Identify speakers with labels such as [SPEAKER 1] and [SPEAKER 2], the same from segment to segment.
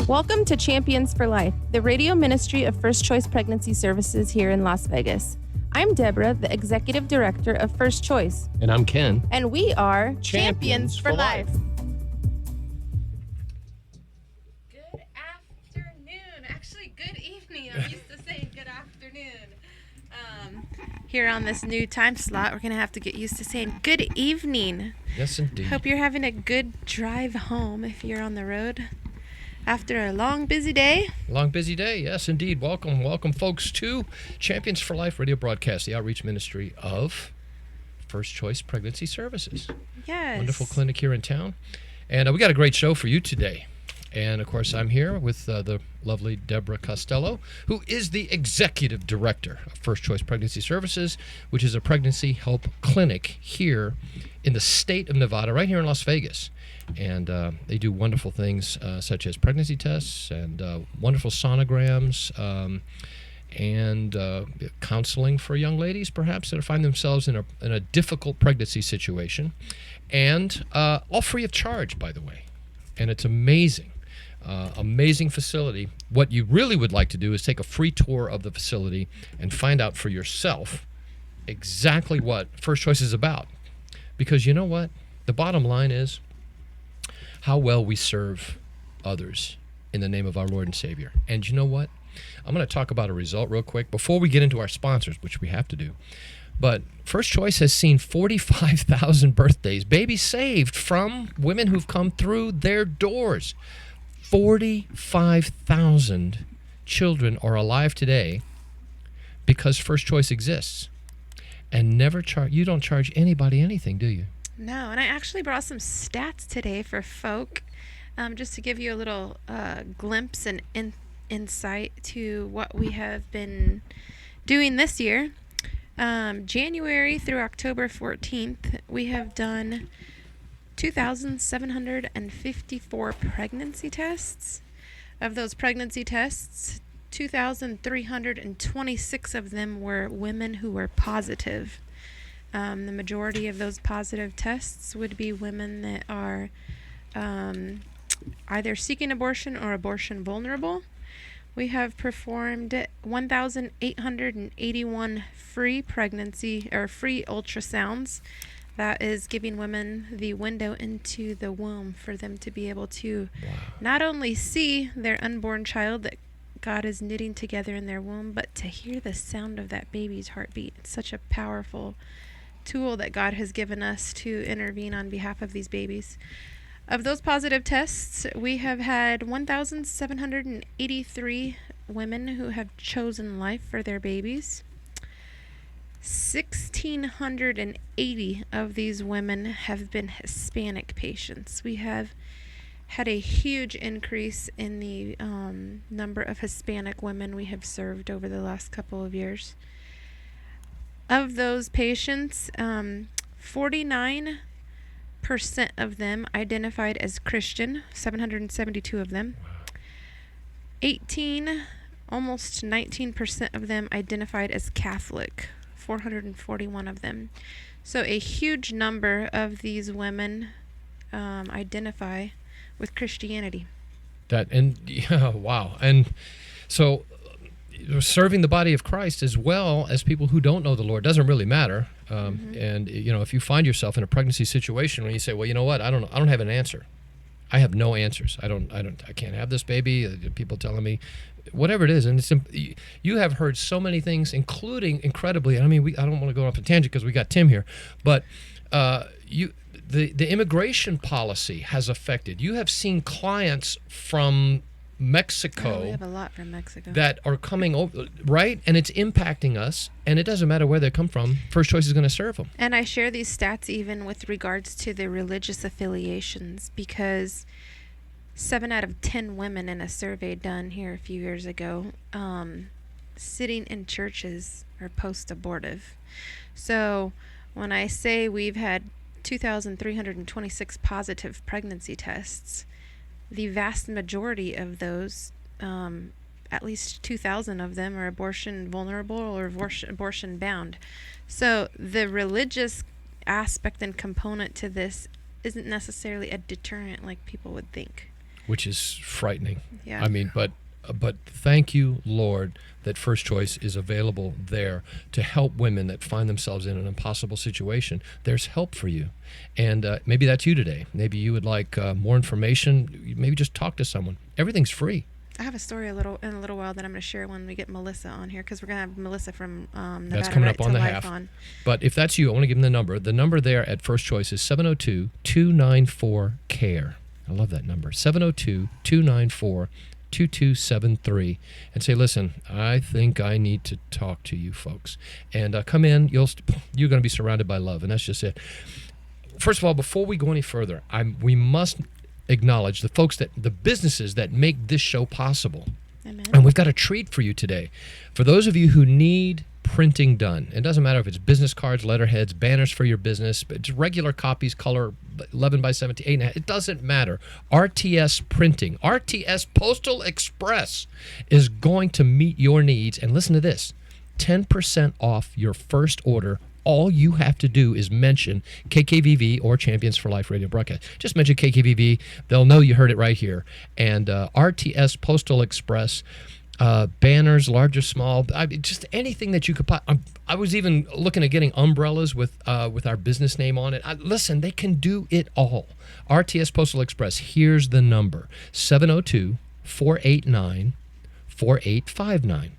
[SPEAKER 1] Welcome to Champions for Life, the radio ministry of First Choice Pregnancy Services here in Las Vegas. I'm Deborah, the Executive Director of First Choice.
[SPEAKER 2] And I'm Ken.
[SPEAKER 1] And we are Champions for Life.
[SPEAKER 3] Good afternoon. Actually, good evening. I'm used to saying good afternoon. Here on this new time slot, we're going to have to get used to saying good evening.
[SPEAKER 2] Yes, indeed.
[SPEAKER 3] Hope you're having a good drive home if you're on the road after a long, busy day.
[SPEAKER 2] Long, busy day. Yes, indeed. Welcome, folks, to Champions for Life radio broadcast, the outreach ministry of First Choice Pregnancy Services.
[SPEAKER 3] Yes.
[SPEAKER 2] Wonderful clinic here in town. And we got a great show for you today. And, of course, I'm here with the lovely Deborah Costello, who is the Executive Director of First Choice Pregnancy Services, which is a pregnancy help clinic here in the state of Nevada, right here in Las Vegas. And they do wonderful things such as pregnancy tests and wonderful sonograms and counseling for young ladies, perhaps, that find themselves in a difficult pregnancy situation. And all free of charge, by the way. And it's amazing. Amazing facility. What you really would like to do is take a free tour of the facility and find out for yourself exactly what First Choice is about. Because you know what? The bottom line is how well we serve others in the name of our Lord and Savior. And you know what? I'm going to talk about a result real quick before we get into our sponsors, which we have to do. But First Choice has seen 45,000 birthdays, babies saved from women who've come through their doors. 45,000 children are alive today because First Choice exists. And you don't charge anybody anything, do you?
[SPEAKER 3] No, and I actually brought some stats today for folk, just to give you a little glimpse and insight to what we have been doing this year. January through October 14th, we have done 2,754 pregnancy tests. Of those pregnancy tests, 2,326 of them were women who were positive. The majority of those positive tests would be women that are either seeking abortion or abortion vulnerable. We have performed 1,881 free pregnancy or free ultrasounds. That is giving women the window into the womb for them to be able to not only see their unborn child that God is knitting together in their womb, but to hear the sound of that baby's heartbeat. It's such a powerful tool that God has given us to intervene on behalf of these babies. Of those positive tests, we have had 1,783 women who have chosen life for their babies. 1,680 of these women have been Hispanic patients. We have had a huge increase in the number of Hispanic women we have served over the last couple of years. Of those patients, 49% of them identified as Christian, 772 of them. almost 19% of them identified as Catholic, 441 of them. So a huge number of these women identify with Christianity.
[SPEAKER 2] Wow. And so serving the body of Christ as well as people who don't know the Lord doesn't really matter. And if you find yourself in a pregnancy situation where you say, well, you know what, I don't have an answer. I have no answers. I can't have this baby. People telling me whatever it is. And you have heard so many things, including incredibly, I don't want to go off a tangent because we got Tim here, but the immigration policy has affected. You have seen clients from Mexico.
[SPEAKER 3] We have a lot from Mexico
[SPEAKER 2] that are coming over, right? And it's impacting us, and it doesn't matter where they come from. First Choice is going to serve them.
[SPEAKER 3] And I share these stats even with regards to the religious affiliations, because 7 out of 10 women in a survey done here a few years ago sitting in churches are post-abortive. So when I say we've had 2,326 positive pregnancy tests, the vast majority of those, at least 2,000 of them, are abortion vulnerable or abortion bound. So the religious aspect and component to this isn't necessarily a deterrent like people would think.
[SPEAKER 2] which is frightening.
[SPEAKER 3] Yeah.
[SPEAKER 2] I mean, but thank you, Lord, that First Choice is available there to help women that find themselves in an impossible situation. There's help for you. And maybe that's you today. Maybe you would like more information. Maybe just talk to someone. Everything's free.
[SPEAKER 3] I have a story in a little while that I'm going to share when we get Melissa on here, because we're going to have Melissa from Nevada
[SPEAKER 2] That's coming up
[SPEAKER 3] Right
[SPEAKER 2] on
[SPEAKER 3] to
[SPEAKER 2] the
[SPEAKER 3] Life
[SPEAKER 2] half.
[SPEAKER 3] on.
[SPEAKER 2] But if that's you, I want to give them the number. The number there at First Choice is 702-294-CARE. I love that number. 702-294-2273. And say, listen, I think I need to talk to you folks. And come in. You're going to be surrounded by love. And that's just it. First of all, before we go any further, we must acknowledge the businesses that make this show possible.
[SPEAKER 3] Amen.
[SPEAKER 2] And we've got a treat for you today. For those of you who need printing done, it doesn't matter if it's business cards, letterheads, banners for your business, but just regular copies, color 11 by 17, 8.5, it doesn't matter. RTS Printing, RTS Postal Express is going to meet your needs. And listen to this, 10% off your first order. All you have to do is mention KKVV or Champions for Life radio broadcast. Just mention KKVV. They'll know you heard it right here. And RTS Postal Express, banners, large or small, just anything that you could buy. I was even looking at getting umbrellas with our business name on it. Listen, they can do it all. RTS Postal Express, here's the number, 702-489-4859.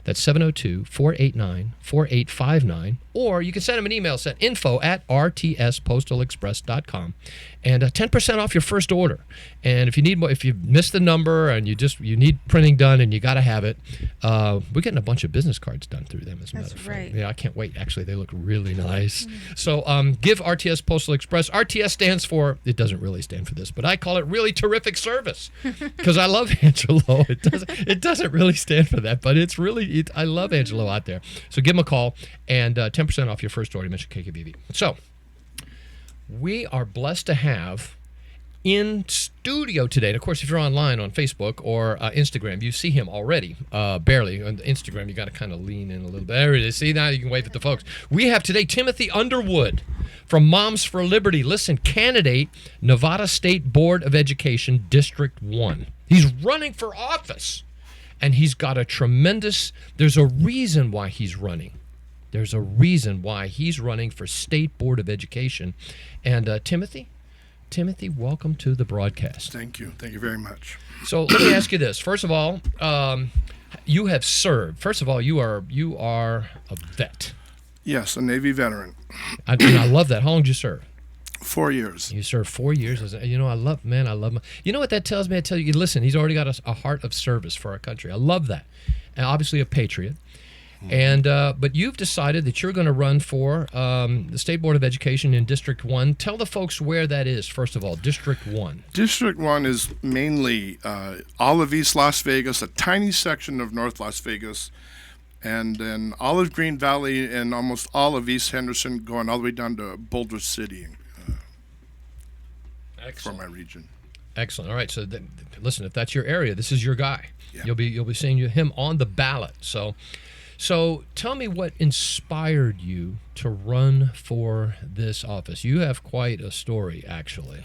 [SPEAKER 2] That's 702-489-4859. Or you can send them an email, send info@rtspostalexpress.com. And 10% off your first order. And if you need more, if you missed the number and you need printing done and you got to have it, we're getting a bunch of business cards done through them, as a matter of fact.
[SPEAKER 3] right.
[SPEAKER 2] Yeah, I can't wait. Actually, they look really nice. So give RTS Postal Express. RTS stands for, it doesn't really stand for this, but I call it really terrific service because I love Angelo. It doesn't really stand for that, but it's really, I love Angelo out there. So give him a call and 10% off your first order. Mention KKBV. So we are blessed to have in studio today. And of course, if you're online on Facebook or Instagram, you see him already, barely. On Instagram, you got to kind of lean in a little bit. There it is. See, now you can wave at the folks. We have today Timothy Underwood from Moms for Liberty. Listen, candidate, Nevada State Board of Education, District 1. He's running for office, and he's got there's a reason why he's running. There's a reason why he's running for State Board of Education. And Timothy, welcome to the broadcast.
[SPEAKER 4] Thank you. Thank you very much.
[SPEAKER 2] So let me ask you this. First of all, you have served. First of all, you are a vet.
[SPEAKER 4] Yes, a Navy veteran.
[SPEAKER 2] And I love that. How long did you serve?
[SPEAKER 4] 4 years.
[SPEAKER 2] You served 4 years. I love you know what that tells me? I tell you, listen, he's already got a heart of service for our country. I love that. And obviously a patriot. And but you've decided that you're going to run for the State Board of Education in District 1. Tell the folks where that is, first of all, District 1.
[SPEAKER 4] District 1 is mainly all of East Las Vegas, a tiny section of North Las Vegas, and then Olive Green Valley and almost all of East Henderson, going all the way down to Boulder City for my region.
[SPEAKER 2] Excellent. All right. So listen, if that's your area, this is your guy.
[SPEAKER 4] Yeah.
[SPEAKER 2] You'll be seeing him on the ballot. So tell me what inspired you to run for this office. You have quite a story, actually.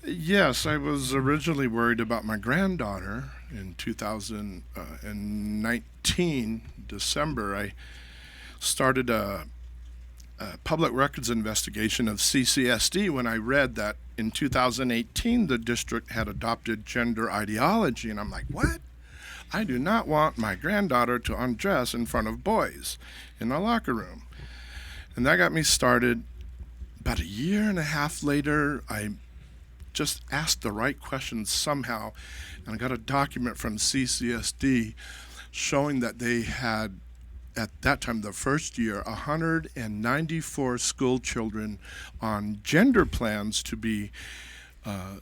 [SPEAKER 4] Yes, I was originally worried about my granddaughter. In 2019, December, I started a public records investigation of CCSD when I read that in 2018 the district had adopted gender ideology, and I'm like, what? I do not want my granddaughter to undress in front of boys in a locker room. And that got me started. About a year and a half later, I just asked the right questions somehow, and I got a document from CCSD showing that they had, at that time, the first year, 194 school children on gender plans to be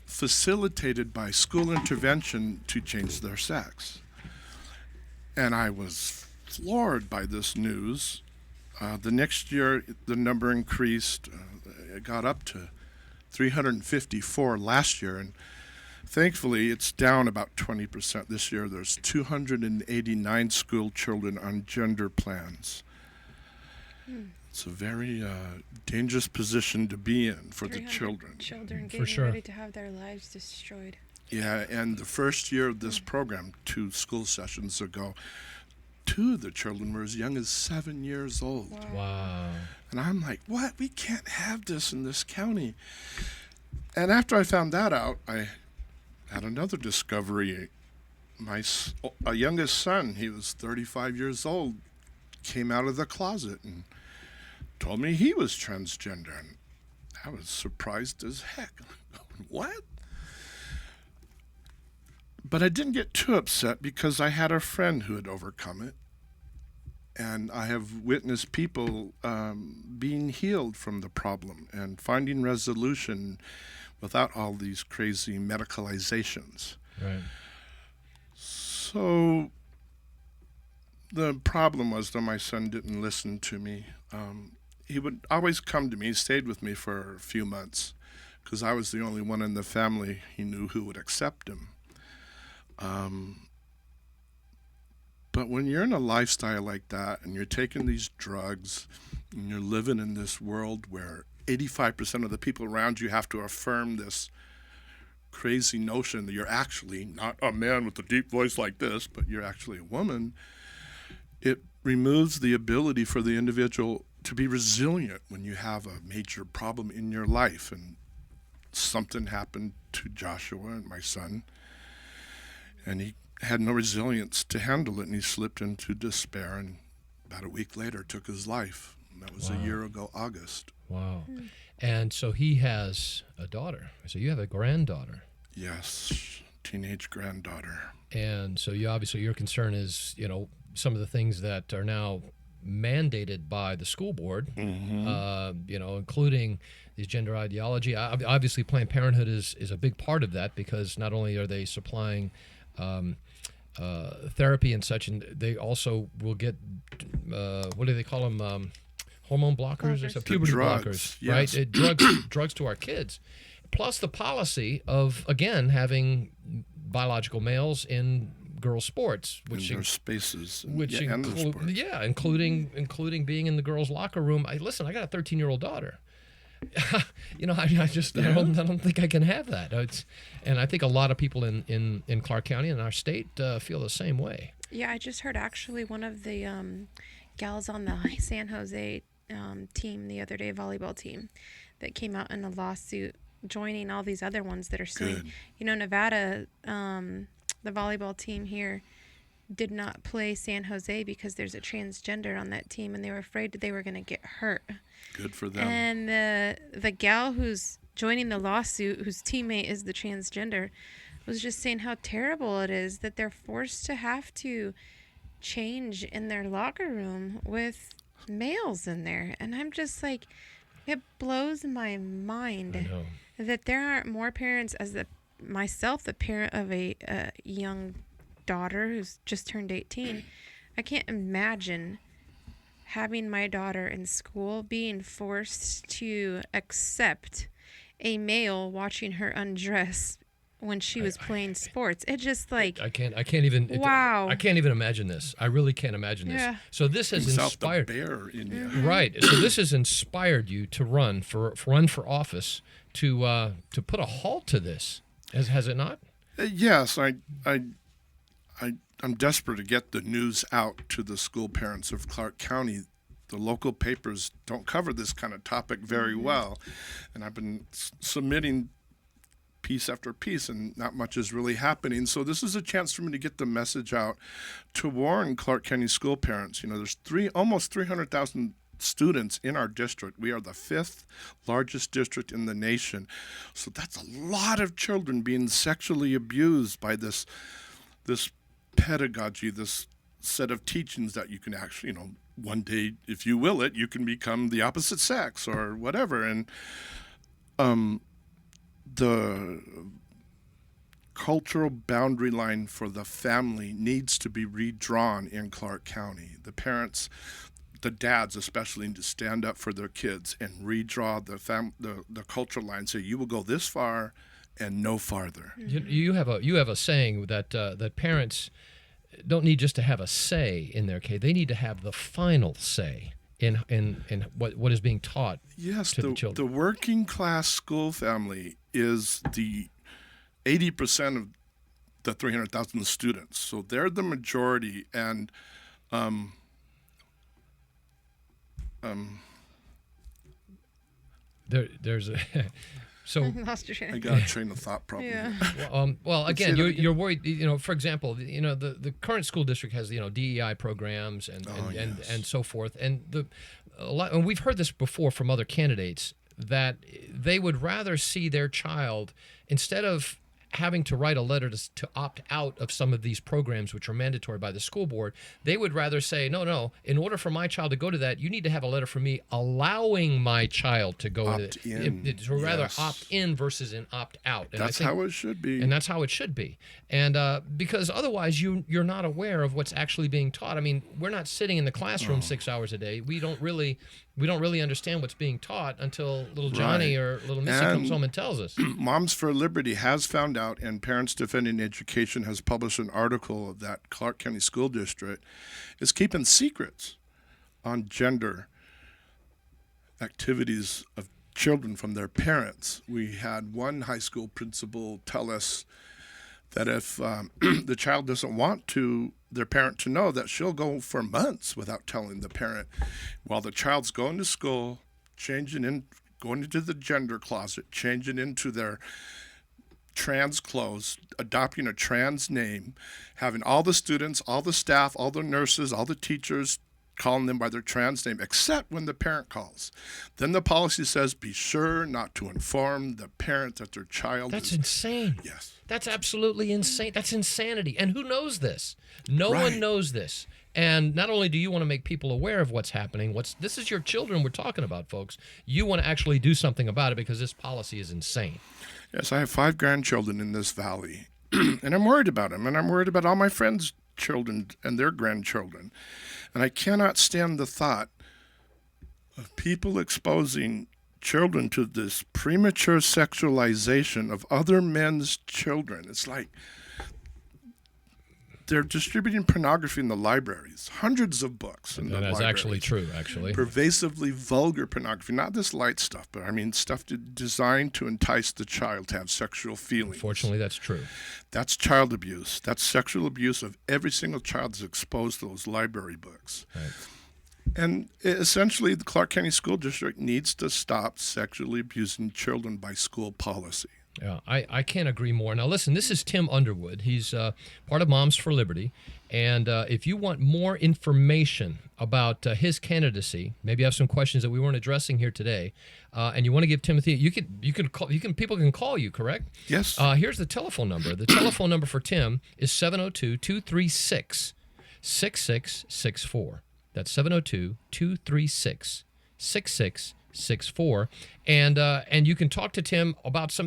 [SPEAKER 4] facilitated by school intervention to change their sex. And I was floored by this news. The next year, the number increased. It got up to 354 last year, and thankfully it's down about 20% this year. There's 289 school children on gender plans. It's a very dangerous position to be in for the children.
[SPEAKER 3] Children
[SPEAKER 2] For
[SPEAKER 3] getting
[SPEAKER 2] sure.
[SPEAKER 3] ready to have their lives destroyed.
[SPEAKER 4] Yeah, and the first year of this program, 2 school sessions ago, 2 of the children were as young as 7 years old.
[SPEAKER 2] Wow.
[SPEAKER 4] And I'm like, what? We can't have this in this county. And after I found that out, I had another discovery. My youngest son, he was 35 years old, came out of the closet and told me he was transgender. And I was surprised as heck. What? But I didn't get too upset because I had a friend who had overcome it. And I have witnessed people being healed from the problem and finding resolution without all these crazy medicalizations.
[SPEAKER 2] Right.
[SPEAKER 4] So the problem was that my son didn't listen to me. He would always come to me. He stayed with me for a few months because I was the only one in the family he knew who would accept him. But when you're in a lifestyle like that and you're taking these drugs and you're living in this world where 85% of the people around you have to affirm this crazy notion that you're actually not a man with a deep voice like this, but you're actually a woman, it removes the ability for the individual to be resilient when you have a major problem in your life. And something happened to Joshua and my son, and he had no resilience to handle it, and he slipped into despair, and about a week later took his life. And that was
[SPEAKER 2] Wow.
[SPEAKER 4] a year ago, August.
[SPEAKER 2] Wow. And so he has a daughter. So you have a granddaughter.
[SPEAKER 4] Yes, teenage granddaughter.
[SPEAKER 2] And so you obviously your concern is, some of the things that are now mandated by the school board, including these gender ideology. Obviously, Planned Parenthood is a big part of that because not only are they supplying therapy and such, and they also will get what do they call them? Hormone blockers, or so, puberty
[SPEAKER 4] drugs,
[SPEAKER 2] blockers,
[SPEAKER 4] yes.
[SPEAKER 2] right? Drugs to our kids, plus the policy of again having biological males in girls' sports,
[SPEAKER 4] In their spaces.
[SPEAKER 2] including being in the girls' locker room. I got a 13-year-old daughter. I don't think I can have that. And I think a lot of people in Clark County and our state feel the same way.
[SPEAKER 3] Yeah, I just heard actually one of the gals on the San Jose team the other day, volleyball team, that came out in a lawsuit joining all these other ones that are suing.
[SPEAKER 4] Good.
[SPEAKER 3] Nevada, the volleyball team here did not play San Jose because there's a transgender on that team, and they were afraid that they were going to get hurt.
[SPEAKER 4] Good for them.
[SPEAKER 3] And the gal who's joining the lawsuit, whose teammate is the transgender, was just saying how terrible it is that they're forced to have to change in their locker room with males in there. And I'm just like, it blows my mind
[SPEAKER 2] I know.
[SPEAKER 3] that there aren't more parents, as myself, the parent of a young daughter who's just turned 18. I can't imagine having my daughter in school being forced to accept a male watching her undress when she was playing sports. It just like
[SPEAKER 2] I can't even.
[SPEAKER 3] Wow.
[SPEAKER 2] I can't even imagine this. I really can't imagine this.
[SPEAKER 3] Yeah.
[SPEAKER 2] So this has
[SPEAKER 4] South the
[SPEAKER 2] inspired.
[SPEAKER 4] bear in you.
[SPEAKER 2] Right. So this has inspired you to run for office to put a halt to this. Has it not?
[SPEAKER 4] Yes, I'm desperate to get the news out to the school parents of Clark County. The local papers don't cover this kind of topic very well, and I've been submitting piece after piece, and not much is really happening. So this is a chance for me to get the message out to warn Clark County school parents. There's almost 300,000 students in our district. We are the 5th largest district in the nation. So that's a lot of children being sexually abused by this pedagogy, this set of teachings that you can actually, one day, if you will it, you can become the opposite sex or whatever. And the cultural boundary line for the family needs to be redrawn in Clark County. The parents, the dads especially, need to stand up for their kids and redraw the cultural line. Say, you will go this far and no farther.
[SPEAKER 2] You have a saying that parents don't need just to have a say in their case; they need to have the final say in what is being taught.
[SPEAKER 4] Yes,
[SPEAKER 2] to the children.
[SPEAKER 4] The working class school family is the 80% of the 300,000 students. So they're the majority. And
[SPEAKER 2] there's a so
[SPEAKER 3] Lost your train.
[SPEAKER 4] I got a train of thought problem.
[SPEAKER 3] Yeah.
[SPEAKER 2] well, again,
[SPEAKER 4] that
[SPEAKER 2] you're worried. For example, the current school district has DEI programs and
[SPEAKER 4] yes.
[SPEAKER 2] and so forth, and and we've heard this before from other candidates that they would rather see their child, instead of having to write a letter to opt out of some of these programs which are mandatory by the school board, they would rather say, no, in order for my child to go to that, you need to have a letter from me allowing my child to go to
[SPEAKER 4] Opt in.
[SPEAKER 2] So rather
[SPEAKER 4] Yes.
[SPEAKER 2] opt in versus an opt out. And
[SPEAKER 4] That's how it should be.
[SPEAKER 2] and that's how it should be. And because otherwise you're not aware of what's actually being taught. I mean, we're not sitting in the classroom 6 hours a day. We don't really understand what's being taught until little Johnny
[SPEAKER 4] Right.
[SPEAKER 2] or little Missy
[SPEAKER 4] And
[SPEAKER 2] comes home and tells us.
[SPEAKER 4] Moms for Liberty has found out, and Parents Defending Education has published an article that Clark County School District is keeping secrets on gender activities of children from their parents. We had one high school principal tell us that if the child doesn't want their parent to know, that she'll go for months without telling the parent, while the child's going to school, going into the gender closet, changing into their trans clothes, adopting a trans name, having all the students, all the staff, all the nurses, all the teachers calling them by their trans name, except when the parent calls. Then the policy says, be sure not to inform the parent that their child
[SPEAKER 2] That's
[SPEAKER 4] is...
[SPEAKER 2] insane.
[SPEAKER 4] Yes.
[SPEAKER 2] That's absolutely insane. That's insanity. And who knows this? No
[SPEAKER 4] Right.
[SPEAKER 2] one knows this. And not only do you want to make people aware of what's happening, this is your children we're talking about, folks. You want to actually do something about it because this policy is insane.
[SPEAKER 4] Yes, I have 5 grandchildren in this valley, and I'm worried about them, and I'm worried about all my friends' children and their grandchildren. And I cannot stand the thought of people exposing children to this premature sexualization of other men's children. It's like they're distributing pornography in the libraries, hundreds of books in the
[SPEAKER 2] And that's
[SPEAKER 4] libraries.
[SPEAKER 2] actually true, actually.
[SPEAKER 4] Pervasively vulgar pornography, not this light stuff, but I mean stuff designed to entice the child to have sexual feelings.
[SPEAKER 2] Unfortunately, that's true.
[SPEAKER 4] That's child abuse. That's sexual abuse of every single child that's exposed to those library books.
[SPEAKER 2] Right.
[SPEAKER 4] And essentially, the Clark County School District needs to stop sexually abusing children by school policy.
[SPEAKER 2] Yeah, I can't agree more. Now, listen, this is Tim Underwood. He's part of Moms for Liberty. And if you want more information about his candidacy, maybe you have some questions that we weren't addressing here today, and you want to give Timothy, people can call you, correct?
[SPEAKER 4] Yes.
[SPEAKER 2] Here's the telephone number. The telephone number for Tim is 702-236-6664. That's 702-236-6664. And you can talk to Tim about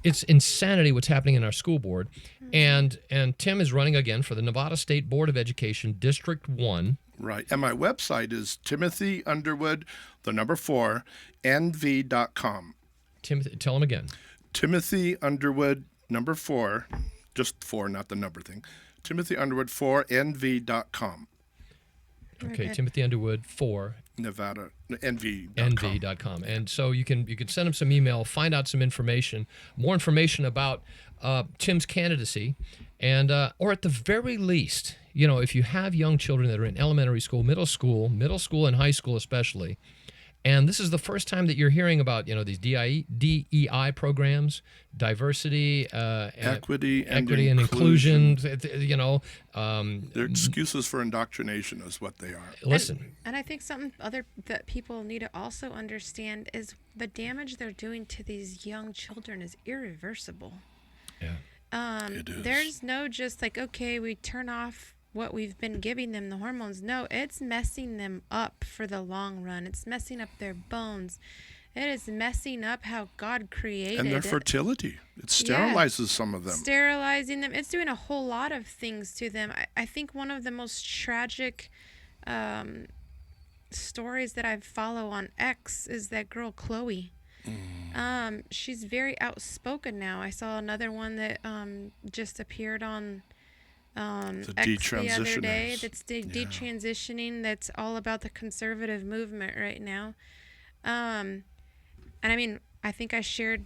[SPEAKER 2] it's insanity what's happening in our school board. And Tim is running again for the Nevada State Board of Education, District 1.
[SPEAKER 4] Right. And my website is Timothy Underwood, 4, nv.com.
[SPEAKER 2] Timothy, tell him again.
[SPEAKER 4] Timothy Underwood, 4, just 4, not the number thing. Timothy Underwood, 4, nv.com.
[SPEAKER 2] Okay, Timothy Underwood 4
[SPEAKER 4] Nevada, nv.com.
[SPEAKER 2] nv.com. And so you can send him some email, find out some information, more information about Tim's candidacy, and or at the very least, if you have young children that are in elementary school, middle school, and high school especially, and this is the first time that you're hearing about these DEI programs, diversity,
[SPEAKER 4] equity and
[SPEAKER 2] inclusion.
[SPEAKER 4] They're excuses for indoctrination is what they are.
[SPEAKER 2] Listen,
[SPEAKER 3] And I think something that people need to also understand is the damage they're doing to these young children is irreversible.
[SPEAKER 2] yeah.
[SPEAKER 4] It is.
[SPEAKER 3] There's no just like, okay, we turn off what we've been giving them, the hormones. No, it's messing them up for the long run. It's messing up their bones. It is messing up how God created
[SPEAKER 4] And their
[SPEAKER 3] it.
[SPEAKER 4] fertility. It sterilizes some of them.
[SPEAKER 3] Sterilizing them. It's doing a whole lot of things to them. I think one of the most tragic stories that I follow on X is that girl Chloe. She's very outspoken now. I saw another one that just appeared on
[SPEAKER 4] The
[SPEAKER 3] X the other day.
[SPEAKER 4] detransitioners.
[SPEAKER 3] That's detransitioning. That's all about the conservative movement right now. And I mean, I think I shared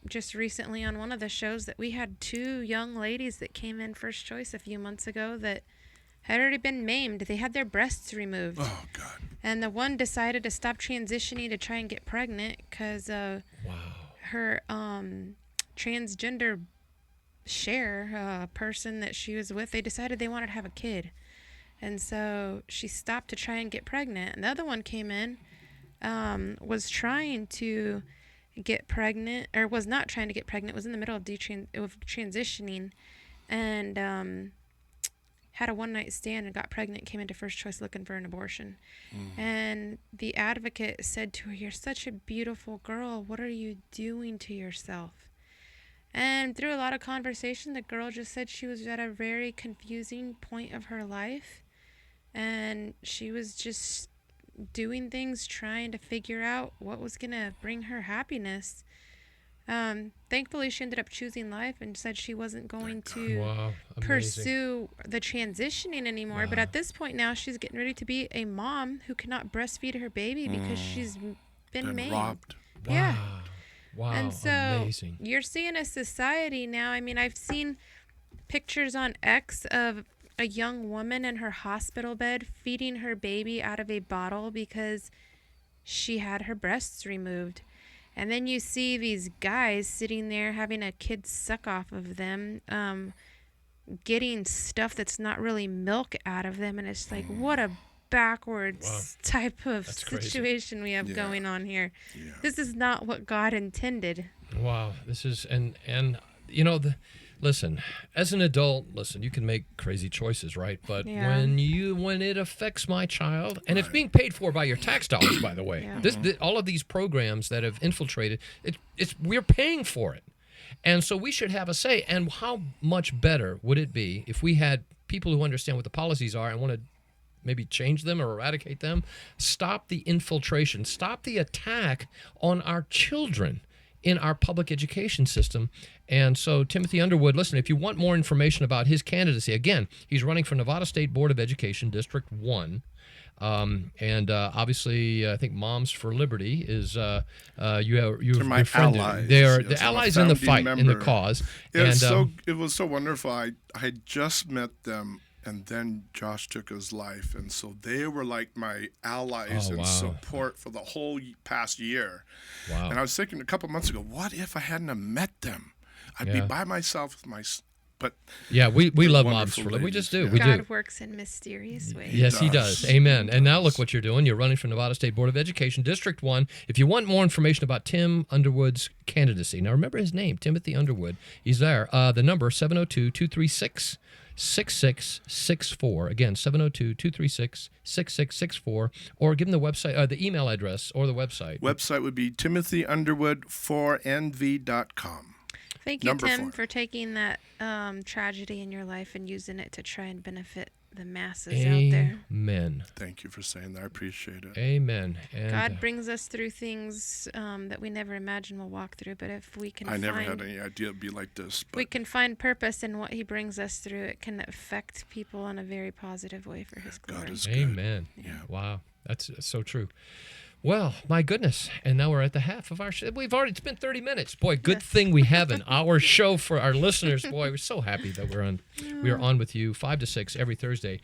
[SPEAKER 3] just recently on one of the shows that we had 2 young ladies that came in First Choice a few months ago that had already been maimed. They had their breasts removed.
[SPEAKER 4] Oh, God.
[SPEAKER 3] And the one decided to stop transitioning to try and get pregnant because
[SPEAKER 2] Wow.
[SPEAKER 3] her transgender person that she was with, they decided they wanted to have a kid. And so she stopped to try and get pregnant. And the other one came in, was trying to get pregnant, or was not trying to get pregnant, was in the middle of transitioning, and had a one-night stand and got pregnant, came into First Choice looking for an abortion. And the advocate said to her, "You're such a beautiful girl. What are you doing to yourself?" And through a lot of conversation, the girl just said she was at a very confusing point of her life. And she was just doing things, trying to figure out what was going to bring her happiness. Thankfully, she ended up choosing life and said she wasn't going to
[SPEAKER 2] Wow. Amazing.
[SPEAKER 3] pursue the transitioning anymore. But
[SPEAKER 2] Wow.
[SPEAKER 3] at this point now, she's getting ready to be a mom who cannot breastfeed her baby because she's been
[SPEAKER 4] Been
[SPEAKER 3] maimed.
[SPEAKER 4] robbed.
[SPEAKER 3] Yeah.
[SPEAKER 2] Wow.
[SPEAKER 3] And so
[SPEAKER 2] Amazing.
[SPEAKER 3] you're seeing a society now. I mean, I've seen pictures on X of a young woman in her hospital bed feeding her baby out of a bottle because she had her breasts removed. And then you see these guys sitting there having a kid suck off of them, getting stuff that's not really milk out of them. And it's like, what a backwards type of
[SPEAKER 2] That's crazy.
[SPEAKER 3] situation we have
[SPEAKER 4] Yeah.
[SPEAKER 3] going on here.
[SPEAKER 4] Yeah.
[SPEAKER 3] This is not what God intended.
[SPEAKER 2] Wow, this is and you know listen, as an adult, you can make crazy choices, right? But
[SPEAKER 3] Yeah.
[SPEAKER 2] when it affects my child, and it's being paid for by your tax dollars, by the way.
[SPEAKER 3] Yeah.
[SPEAKER 2] All of these programs that have infiltrated we're paying for it, and so we should have a say. And how much better would it be if we had people who understand what the policies are and want to maybe change them or eradicate them, stop the infiltration, stop the attack on our children in our public education system. And so Timothy Underwood, listen, if you want more information about his candidacy, again, he's running for Nevada State Board of Education, District 1. And obviously, I think Moms for Liberty is you've
[SPEAKER 4] my
[SPEAKER 2] befriended.
[SPEAKER 4] allies.
[SPEAKER 2] They are
[SPEAKER 4] Yes,
[SPEAKER 2] the
[SPEAKER 4] I'm a
[SPEAKER 2] allies in the
[SPEAKER 4] founding
[SPEAKER 2] fight, in the
[SPEAKER 4] member.
[SPEAKER 2] cause.
[SPEAKER 4] It was so wonderful. I had just met them, and then Josh took his life, and so they were like my allies
[SPEAKER 2] Oh,
[SPEAKER 4] and
[SPEAKER 2] wow.
[SPEAKER 4] support for the whole past year.
[SPEAKER 2] Wow.
[SPEAKER 4] And I was thinking a couple months ago, what if I hadn't have met them? I'd
[SPEAKER 2] Yeah.
[SPEAKER 4] be by myself with but
[SPEAKER 2] Yeah, we love Moms
[SPEAKER 4] wonderful
[SPEAKER 2] for Liberty. We just do.
[SPEAKER 4] ladies,
[SPEAKER 2] We
[SPEAKER 3] God
[SPEAKER 2] do.
[SPEAKER 3] works in mysterious ways.
[SPEAKER 2] Yes, he
[SPEAKER 4] does.
[SPEAKER 2] does. Amen. And now look what you're doing. You're running for Nevada State Board of Education, District 1. If you want more information about Tim Underwood's candidacy, now remember his name, Timothy Underwood. He's there. The number, 702-236-6664. Again, 702-236-6664. Or give him the website, the email address or the website.
[SPEAKER 4] website would be timothyunderwood4nv.com.
[SPEAKER 3] Thank you,
[SPEAKER 4] Number
[SPEAKER 3] Tim,
[SPEAKER 4] 4.
[SPEAKER 3] for taking that tragedy in your life and using it to try and benefit the masses out there.
[SPEAKER 2] Amen.
[SPEAKER 4] Thank you for saying that. I appreciate it.
[SPEAKER 2] Amen. And
[SPEAKER 3] God brings us through things that we never imagined we'll walk through, but if we can
[SPEAKER 4] I never had any idea it'd be like this. But
[SPEAKER 3] we can find purpose in what he brings us through, it can affect people in a very positive way for his glory.
[SPEAKER 4] God is good.
[SPEAKER 2] Amen.
[SPEAKER 4] Yeah.
[SPEAKER 2] Wow. That's so true. Well, my goodness. And now we're at the half of our show. It's been 30 minutes. Boy, good thing we have an hour show for our listeners. Boy, we're so happy that we are on with you 5 to 6 every Thursday.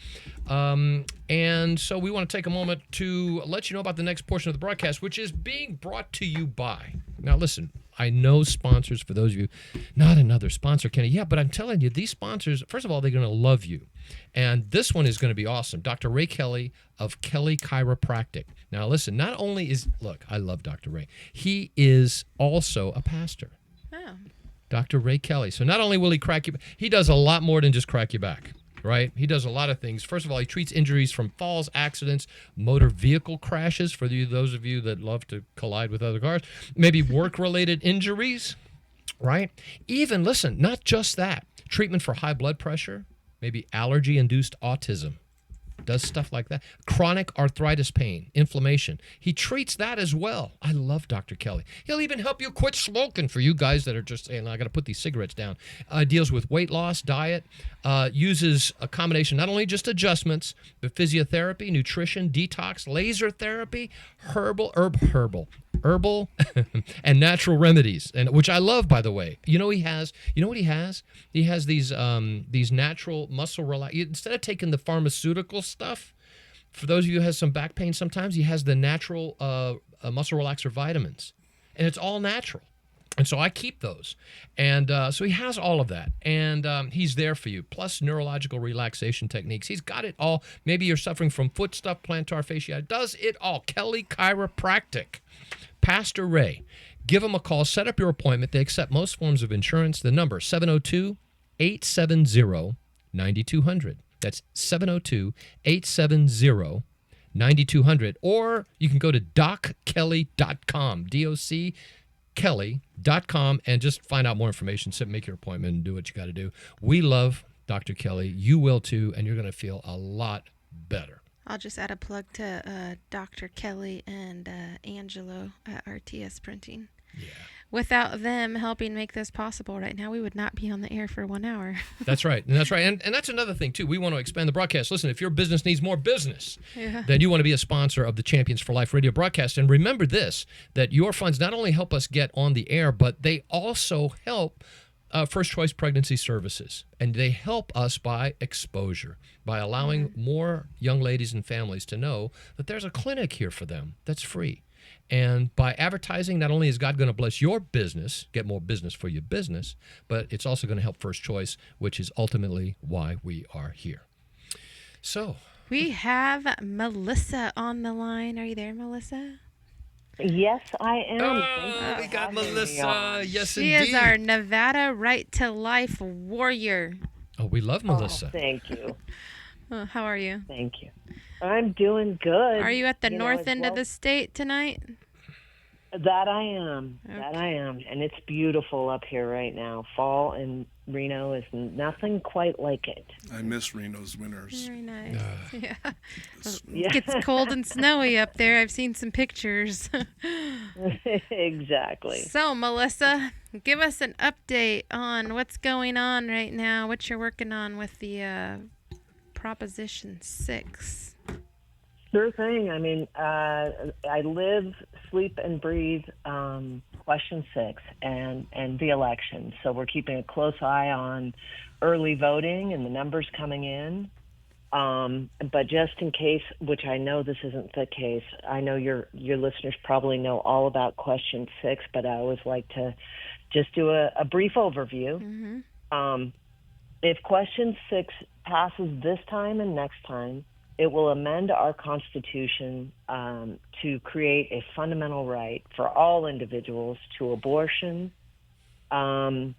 [SPEAKER 2] And so we want to take a moment to let you know about the next portion of the broadcast, which is being brought to you by. Now, listen, I know sponsors, for those of you, not another sponsor, Kenny. Yeah, but I'm telling you, these sponsors, first of all, they're going to love you. And this one is going to be awesome. Dr. Ray Kelly of Kelly Chiropractic. Now, listen, not only look, I love Dr. Ray. He is also a pastor.
[SPEAKER 3] Oh,
[SPEAKER 2] Dr. Ray Kelly. So not only will he crack you, he does a lot more than just crack you back, right? He does a lot of things. First of all, he treats injuries from falls, accidents, motor vehicle crashes, for those of you that love to collide with other cars, maybe work-related injuries, right? Even, listen, not just that, treatment for high blood pressure, maybe allergy-induced autism. Does stuff like that. Chronic arthritis pain, inflammation. He treats that as well. I love Dr. Kelly. He'll even help you quit smoking for you guys that are just saying, I got to put these cigarettes down. Deals with weight loss, diet, uses a combination, not only just adjustments, but physiotherapy, nutrition, detox, laser therapy, herbal, herbal and natural remedies, and which I love, by the way. You know what he has? He has these natural muscle relax. Instead of taking the pharmaceutical stuff, for those of you who has some back pain, sometimes he has the natural muscle relaxer vitamins, and it's all natural. And so I keep those. And so he has all of that. And he's there for you, plus neurological relaxation techniques. He's got it all. Maybe you're suffering from foot stuff, plantar fasciitis. Does it all. Kelly Chiropractic. Pastor Ray. Give him a call. Set up your appointment. They accept most forms of insurance. The number, 702-870-9200. That's 702-870-9200. Or you can go to dockelly.com, D-O-C Kelly.com, and just find out more information. Make your appointment and do what you got to do. We love Dr. Kelly. You will too, and you're going to feel a lot better.
[SPEAKER 3] I'll just add a plug to Dr. Kelly and Angelo at RTS Printing.
[SPEAKER 2] Yeah.
[SPEAKER 3] Without them helping make this possible right now, we would not be on the air for 1 hour.
[SPEAKER 2] That's right. And that's right. And that's another thing, too. We want to expand the broadcast. Listen, if your business needs more business, then you want to be a sponsor of the Champions for Life radio broadcast. And remember this, that your funds not only help us get on the air, but they also help First Choice Pregnancy Services. And they help us by exposure, by allowing more young ladies and families to know that there's a clinic here for them that's free. And by advertising, not only is God going to bless your business, get more business for your business, but it's also going to help First Choice, which is ultimately why we are here. So
[SPEAKER 3] we have Melissa on the line. Are you there, Melissa?
[SPEAKER 5] Yes, I am.
[SPEAKER 2] We got Melissa. Yes,
[SPEAKER 3] she
[SPEAKER 2] indeed.
[SPEAKER 3] Is our Nevada Right to Life warrior.
[SPEAKER 2] Oh, we love Melissa.
[SPEAKER 5] Thank you.
[SPEAKER 3] How are you?
[SPEAKER 5] Thank you. I'm doing good.
[SPEAKER 3] Are you at the north end of the state tonight?
[SPEAKER 5] That I am.
[SPEAKER 3] Okay.
[SPEAKER 5] That I am. And it's beautiful up here right now. Fall in Reno is nothing quite like it.
[SPEAKER 4] I miss Reno's winters.
[SPEAKER 3] Very nice. Yeah.
[SPEAKER 5] Yeah.
[SPEAKER 3] It gets cold and snowy up there. I've seen some pictures.
[SPEAKER 5] Exactly.
[SPEAKER 3] So, Melissa, give us an update on what's going on right now, what you're working on with the Proposition 6.
[SPEAKER 5] Sure thing. I mean, I live, sleep, and breathe Question 6 and the election. So we're keeping a close eye on early voting and the numbers coming in. But just in case, which I know this isn't the case, I know your listeners probably know all about Question 6, but I always like to just do a brief overview.
[SPEAKER 3] Mm-hmm.
[SPEAKER 5] If Question 6 passes this time and next time, it will amend our Constitution to create a fundamental right for all individuals to abortion through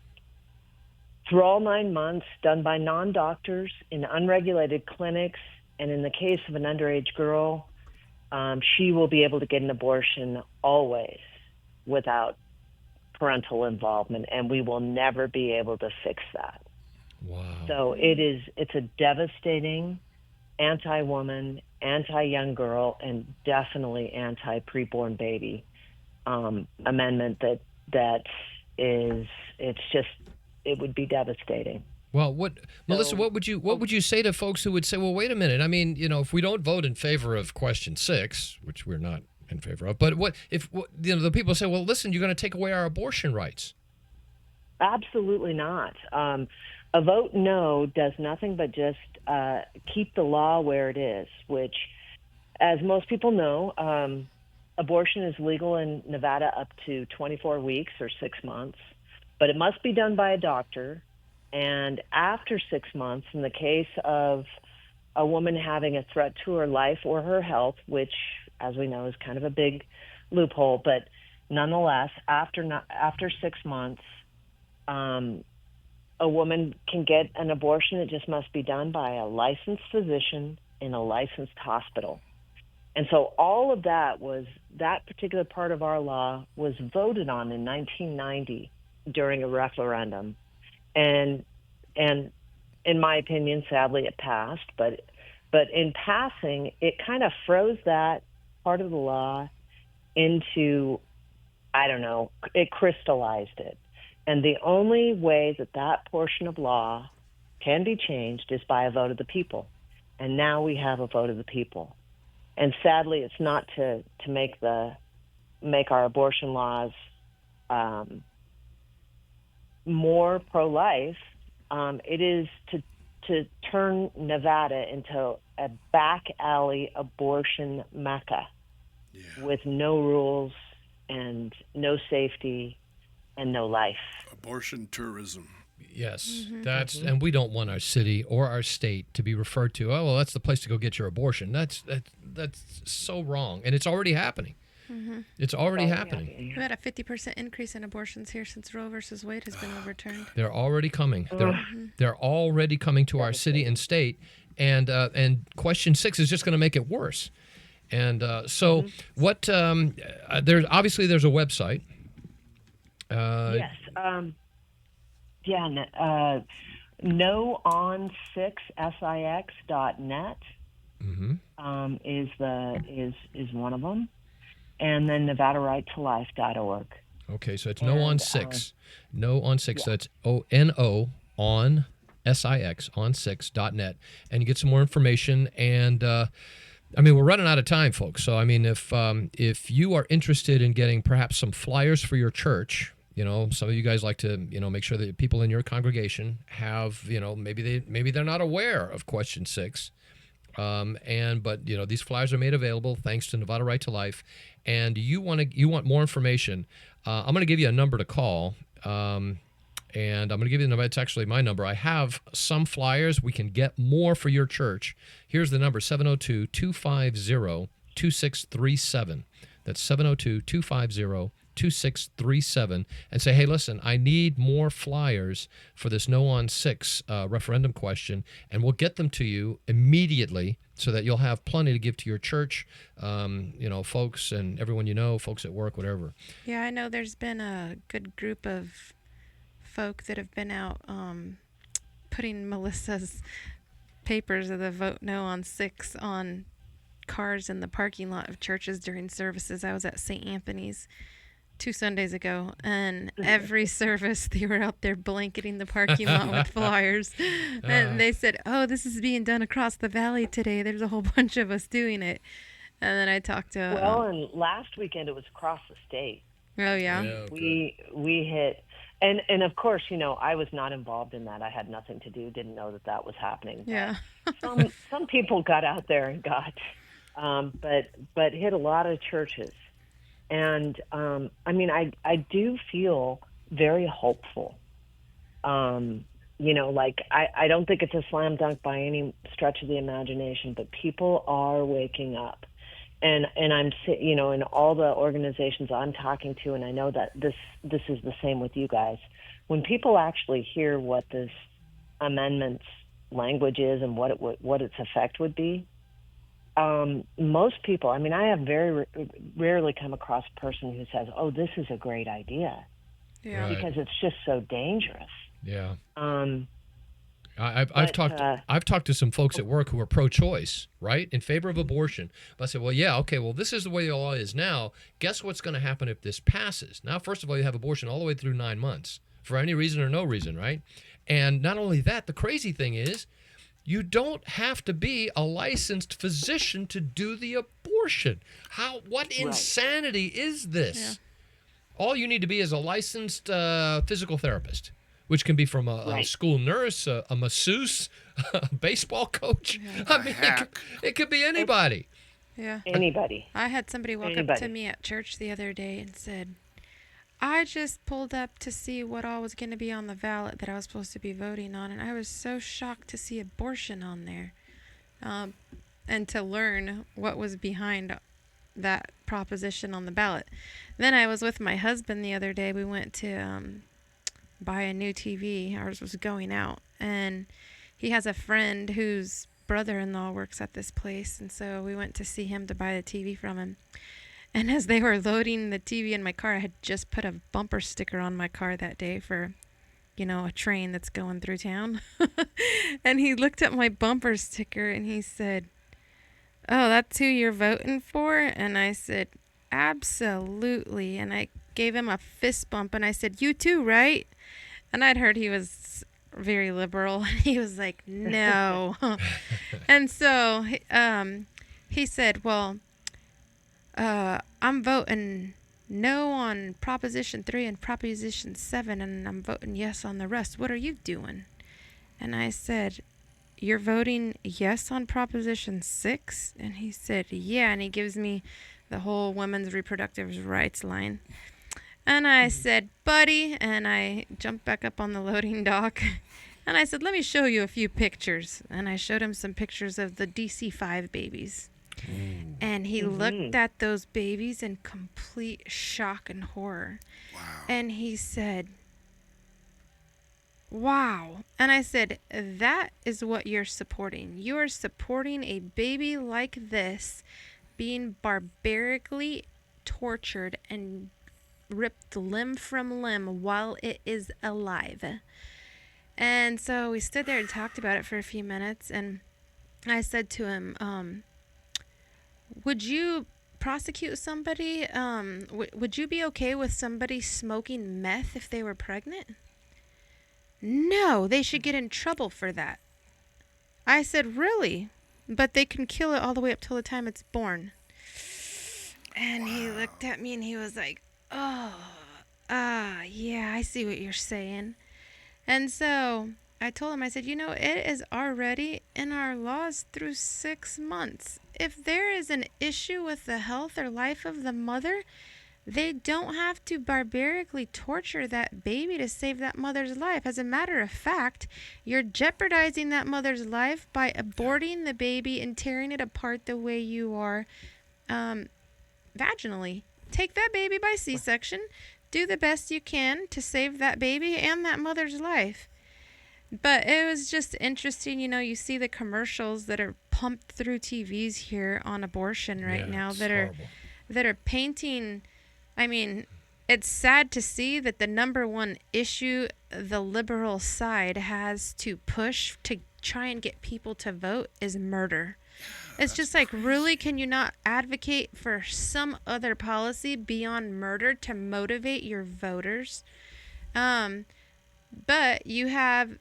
[SPEAKER 5] all 9 months, done by non-doctors in unregulated clinics. And in the case of an underage girl, she will be able to get an abortion always without parental involvement, and we will never be able to fix that.
[SPEAKER 2] Wow.
[SPEAKER 5] So it's a devastating anti-woman, anti-young girl, and definitely anti-preborn baby amendment that is, it would be devastating.
[SPEAKER 2] Well, Melissa, what would you say to folks who would say, well, wait a minute, I mean, if we don't vote in favor of Question 6, which we're not in favor of, but the people say, well, listen, you're going to take away our abortion rights.
[SPEAKER 5] Absolutely not. A vote no does nothing but just keep the law where it is, which, as most people know, abortion is legal in Nevada up to 24 weeks or 6 months, but it must be done by a doctor. And after 6 months, in the case of a woman having a threat to her life or her health, which, as we know, is kind of a big loophole, but nonetheless, after 6 months, a woman can get an abortion. It just must be done by a licensed physician in a licensed hospital. And so all of that particular part of our law was voted on in 1990 during a referendum. And in my opinion, sadly, it passed. But in passing, it kind of froze that part of the law into, I don't know, it crystallized it. And the only way that portion of law can be changed is by a vote of the people. And now we have a vote of the people. And sadly, it's not to make the make our abortion laws more pro-life, it is to turn Nevada into a back alley abortion mecca with no rules and no safety and no life.
[SPEAKER 4] Abortion tourism.
[SPEAKER 2] Yes, and we don't want our city or our state to be referred to. Oh, well, that's the place to go get your abortion. That's so wrong, and it's already happening. It's already happening.
[SPEAKER 3] We had a 50% increase in abortions here since Roe versus Wade has been overturned.
[SPEAKER 2] They're already coming. They're already coming to our city and state, and question 6 is just going to make it worse. And so, what? There's obviously there's a website.
[SPEAKER 5] Yes. NoOn6SIX.net is one of them, and then NevadaRightToLife.org.
[SPEAKER 2] Okay, so it's No on 6. No on 6. That's ONO on SIX on 6.net, and you get some more information. And I mean, we're running out of time, folks. So I mean, if you are interested in getting perhaps some flyers for your church. You know, some of you guys like to, make sure that people in your congregation have, maybe they're not aware of question 6. But these flyers are made available thanks to Nevada Right to Life, and you want more information. I'm going to give you a number to call, and I'm going to give you the number. It's actually my number. I have some flyers. We can get more for your church. Here's the number: 702-250-2637. That's 702-250-2637, and say, hey, listen, I need more flyers for this No on 6 referendum question, and we'll get them to you immediately so that you'll have plenty to give to your church, folks and everyone folks at work, whatever.
[SPEAKER 3] Yeah, I know there's been a good group of folk that have been out putting Melissa's papers of the Vote No on 6 on cars in the parking lot of churches during services. I was at St. Anthony's 2 Sundays ago, and every service they were out there blanketing the parking lot with flyers, and they said, oh, this is being done across the valley today. There's a whole bunch of us doing it. And then I talked to
[SPEAKER 5] and last weekend it was across the state.
[SPEAKER 3] Oh yeah,
[SPEAKER 5] we hit, and of course, I was not involved in that. I had nothing to do, didn't know that was happening.
[SPEAKER 3] Yeah.
[SPEAKER 5] some people got out there and got but hit a lot of churches. And, I do feel very hopeful. I don't think it's a slam dunk by any stretch of the imagination, but people are waking up. And I'm, in all the organizations I'm talking to, and I know that this is the same with you guys, when people actually hear what this amendment's language is and what its effect would be, most people, I have very rarely come across a person who says, oh, this is a great idea.
[SPEAKER 3] Yeah.
[SPEAKER 2] Right.
[SPEAKER 5] Because it's just so dangerous.
[SPEAKER 2] Yeah. I've talked to some folks at work who are pro-choice, right, in favor of abortion. But I said, well, yeah, okay, well, this is the way the law is now. Guess what's going to happen if this passes? Now, first of all, you have abortion all the way through 9 months for any reason or no reason, right? And not only that, the crazy thing is, you don't have to be a licensed physician to do the abortion. What insanity is this?
[SPEAKER 3] Yeah.
[SPEAKER 2] All you need to be is a licensed physical therapist, which can be from a school nurse, a masseuse, a baseball coach. Yeah. It could be anybody.
[SPEAKER 3] Yeah.
[SPEAKER 5] Anybody.
[SPEAKER 3] I had somebody walk up to me at church the other day and said, I just pulled up to see what all was going to be on the ballot that I was supposed to be voting on, and I was so shocked to see abortion on there, and to learn what was behind that proposition on the ballot. Then I was with my husband the other day. We went to buy a new TV. Ours was going out, and he has a friend whose brother-in-law works at this place, and so we went to see him to buy the TV from him. And as they were loading the TV in my car, I had just put a bumper sticker on my car that day for, a train that's going through town. And he looked at my bumper sticker and he said, oh, that's who you're voting for? And I said, absolutely. And I gave him a fist bump and I said, you too, right? And I'd heard he was very liberal. And he was like, no. And so he said, well, I'm voting no on Proposition 3 and Proposition 7, and I'm voting yes on the rest. What are you doing? And I said, you're voting yes on Proposition 6? And he said, yeah. And he gives me the whole women's reproductive rights line. And I said, buddy, and I jumped back up on the loading dock. And I said, let me show you a few pictures. And I showed him some pictures of the DC-5 babies. And he looked at those babies in complete shock and horror.
[SPEAKER 4] Wow.
[SPEAKER 3] And he said, wow. And I said, that is what you're supporting. You are supporting a baby like this being barbarically tortured and ripped limb from limb while it is alive. And so we stood there and talked about it for a few minutes. And I said to him, would you prosecute somebody? Would you be okay with somebody smoking meth if they were pregnant? No, they should get in trouble for that. I said, really? But they can kill it all the way up till the time it's born. And he looked at me and he was like, yeah, I see what you're saying. And so I told him, I said, it is already in our laws through 6 months. If there is an issue with the health or life of the mother, they don't have to barbarically torture that baby to save that mother's life. As a matter of fact, you're jeopardizing that mother's life by aborting the baby and tearing it apart the way you are vaginally. Take that baby by C-section. Do the best you can to save that baby and that mother's life. But it was just interesting, you see the commercials that are pumped through TVs here on abortion right now that are painting. I mean, it's sad to see that the number one issue the liberal side has to push to try and get people to vote is murder. It's just like, really, can you not advocate for some other policy beyond murder to motivate your voters? But you have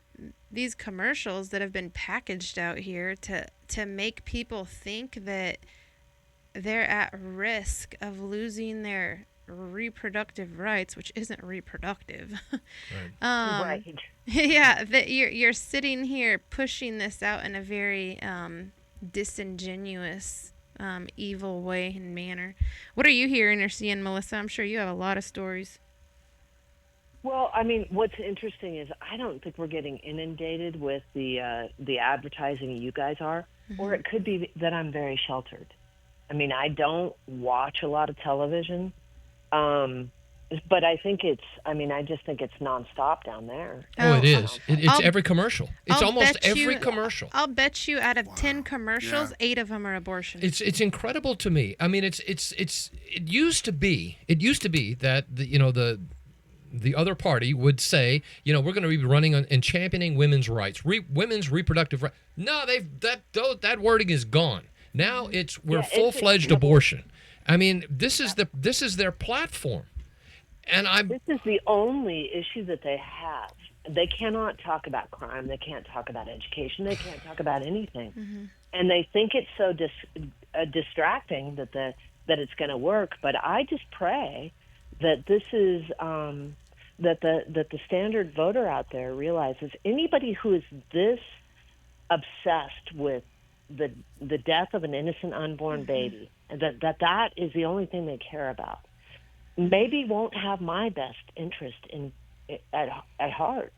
[SPEAKER 3] these commercials that have been packaged out here to make people think that they're at risk of losing their reproductive rights, which isn't reproductive.
[SPEAKER 5] Right.
[SPEAKER 3] Yeah, that you're sitting here pushing this out in a very disingenuous, evil way and manner. What are you hearing or seeing, Melissa? I'm sure you have a lot of stories.
[SPEAKER 5] Well, I mean, what's interesting is I don't think we're getting inundated with the advertising you guys are, or it could be that I'm very sheltered. I mean, I don't watch a lot of television, but I just think it's nonstop down there.
[SPEAKER 2] Oh, it is. It's every commercial. It's almost every commercial.
[SPEAKER 3] I'll bet you out of 10 commercials, 8 of them are abortion.
[SPEAKER 2] It's incredible to me. I mean, it used to be that the other party would say, we're going to be running on and championing women's rights, women's reproductive rights. No, that wording is gone. Now we're full-fledged abortion. I mean, this is their platform, and
[SPEAKER 5] This is the only issue that they have. They cannot talk about crime. They can't talk about education. They can't talk about anything, and they think it's so distracting that it's going to work. But I just pray that this is that the standard voter out there realizes anybody who is this obsessed with the death of an innocent unborn baby, and that is the only thing they care about, maybe won't have my best interest at heart.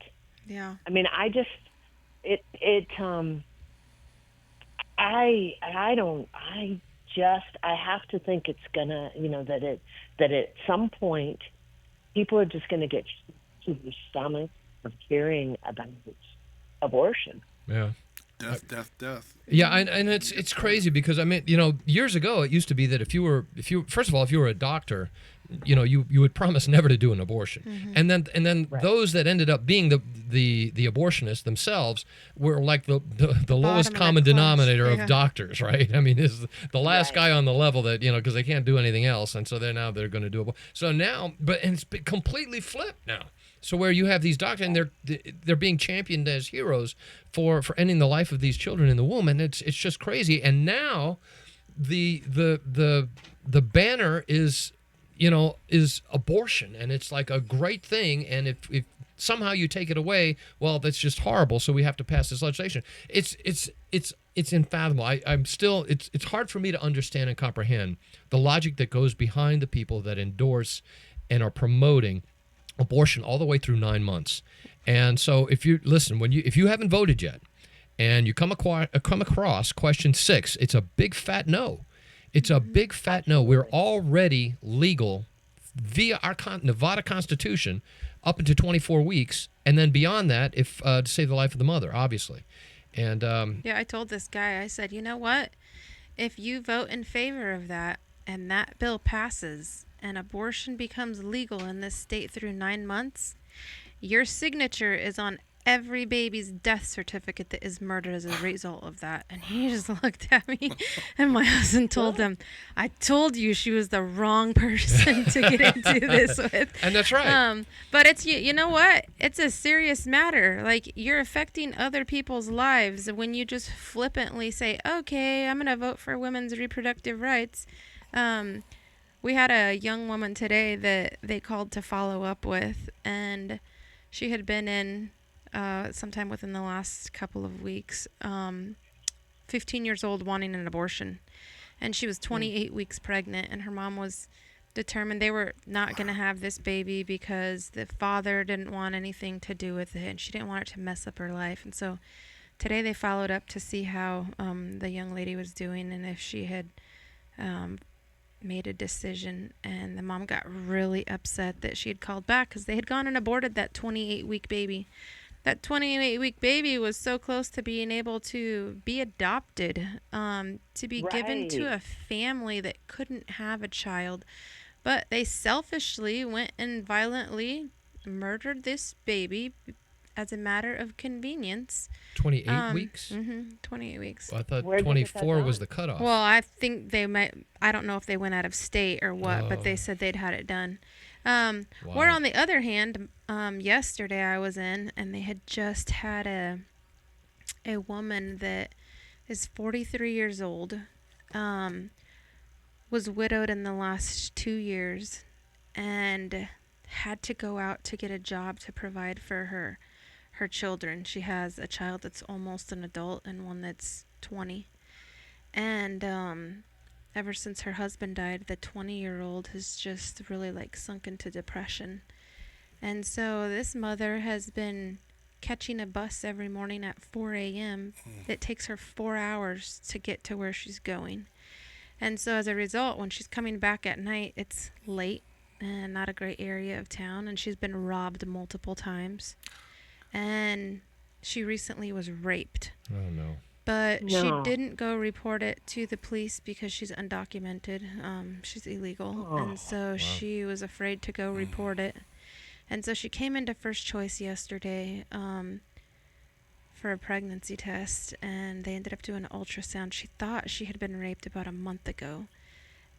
[SPEAKER 3] Yeah.
[SPEAKER 5] I mean, I have to think it's gonna, that at some point people are just gonna get to the stomach of hearing about abortion.
[SPEAKER 2] Yeah.
[SPEAKER 4] Death.
[SPEAKER 2] Yeah, and it's crazy because I mean, years ago it used to be that if you were a doctor, you would promise never to do an abortion, and then
[SPEAKER 5] Right.
[SPEAKER 2] those that ended up being the abortionists themselves were like the lowest
[SPEAKER 3] of the
[SPEAKER 2] common
[SPEAKER 3] class.
[SPEAKER 2] denominator
[SPEAKER 3] Yeah.
[SPEAKER 2] of doctors, right? I mean, this is the last
[SPEAKER 5] Right.
[SPEAKER 2] guy on the level that because they can't do anything else, and so they're going to do it. So now, and it's been completely flipped now. So where you have these doctors and they're being championed as heroes for ending the life of these children in the womb, and it's just crazy. And now the banner is is abortion, and it's like a great thing. And if somehow you take it away, well, that's just horrible. So we have to pass this legislation. It's unfathomable. I'm still. It's hard for me to understand and comprehend the logic that goes behind the people that endorse and are promoting abortion all the way through 9 months. And so if you listen, if you haven't voted yet, and you come across question 6, it's a big fat no. It's a big fat no. We're already legal via our Nevada Constitution up into 24 weeks, and then beyond that, if to save the life of the mother, obviously. And
[SPEAKER 3] Yeah, I told this guy, I said, you know what? If you vote in favor of that and that bill passes and abortion becomes legal in this state through 9 months, your signature is on every baby's death certificate that is murdered as a result of that. And he just looked at me, and my husband told him, I told you she was the wrong person to get into this with.
[SPEAKER 2] And that's right.
[SPEAKER 3] But it's, you know what? It's a serious matter. Like, you're affecting other people's lives when you just flippantly say, okay, I'm going to vote for women's reproductive rights. We had a young woman today that they called to follow up with, and she had been in sometime within the last couple of weeks, 15 years old, wanting an abortion. And she was 28 weeks pregnant, and her mom was determined they were not going to have this baby because the father didn't want anything to do with it, and she didn't want it to mess up her life. And so today they followed up to see how the young lady was doing and if she had made a decision. And the mom got really upset that she had called back because they had gone and aborted that 28-week baby. That 28-week baby was so close to being able to be adopted, to be given to a family that couldn't have a child. But they selfishly went and violently murdered this baby as a matter of convenience.
[SPEAKER 2] 28 weeks?
[SPEAKER 3] 28 weeks.
[SPEAKER 2] Well, I thought
[SPEAKER 5] Where'd you get that
[SPEAKER 2] 24 was
[SPEAKER 5] done?
[SPEAKER 2] the cutoff.
[SPEAKER 3] Well, I think they might, I don't know if they went out of state or what, but
[SPEAKER 2] Oh.
[SPEAKER 3] they said they'd had it done. Where on the other hand, yesterday I was in, and they had just had a woman that is 43 years old, was widowed in the last 2 years, and had to go out to get a job to provide for her children. She has a child that's almost an adult and one that's 20. And ever since her husband died, the 20-year-old has just really like sunk into depression. And so this mother has been catching a bus every morning at 4 a.m. It takes her 4 hours to get to where she's going. And so as a result, when she's coming back at night, it's late and not a great area of town, and she's been robbed multiple times. And she recently was raped.
[SPEAKER 2] Oh, no.
[SPEAKER 3] But
[SPEAKER 5] No.
[SPEAKER 3] she didn't go report it to the police because she's undocumented. She's illegal. And so she was afraid to go report it. And so she came into First Choice yesterday for a pregnancy test, and they ended up doing an ultrasound. She thought she had been raped about a month ago.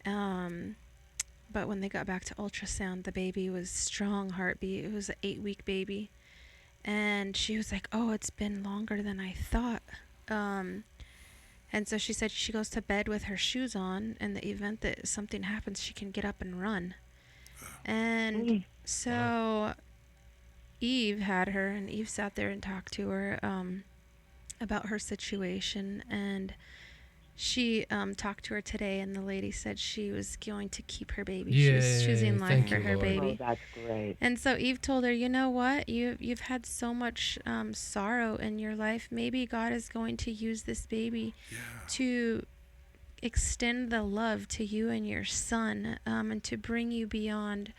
[SPEAKER 3] But when they got back to ultrasound, the baby was strong heartbeat. It was an 8-week baby. And she was like, oh, it's been longer than I thought. And so she said she goes to bed with her shoes on. In the event that something happens, she can get up and run. And so Eve had her, and Eve sat there and talked to her about her situation. And she talked to her today, and the lady said she was going to keep her baby. She was choosing life
[SPEAKER 2] Thank
[SPEAKER 3] for
[SPEAKER 2] you,
[SPEAKER 3] her
[SPEAKER 2] Lord.
[SPEAKER 3] baby.
[SPEAKER 5] Oh, that's great.
[SPEAKER 3] And so Eve told her, you know what? You've had so much sorrow in your life. Maybe God is going to use this baby to extend the love to you and your son, and to bring you beyond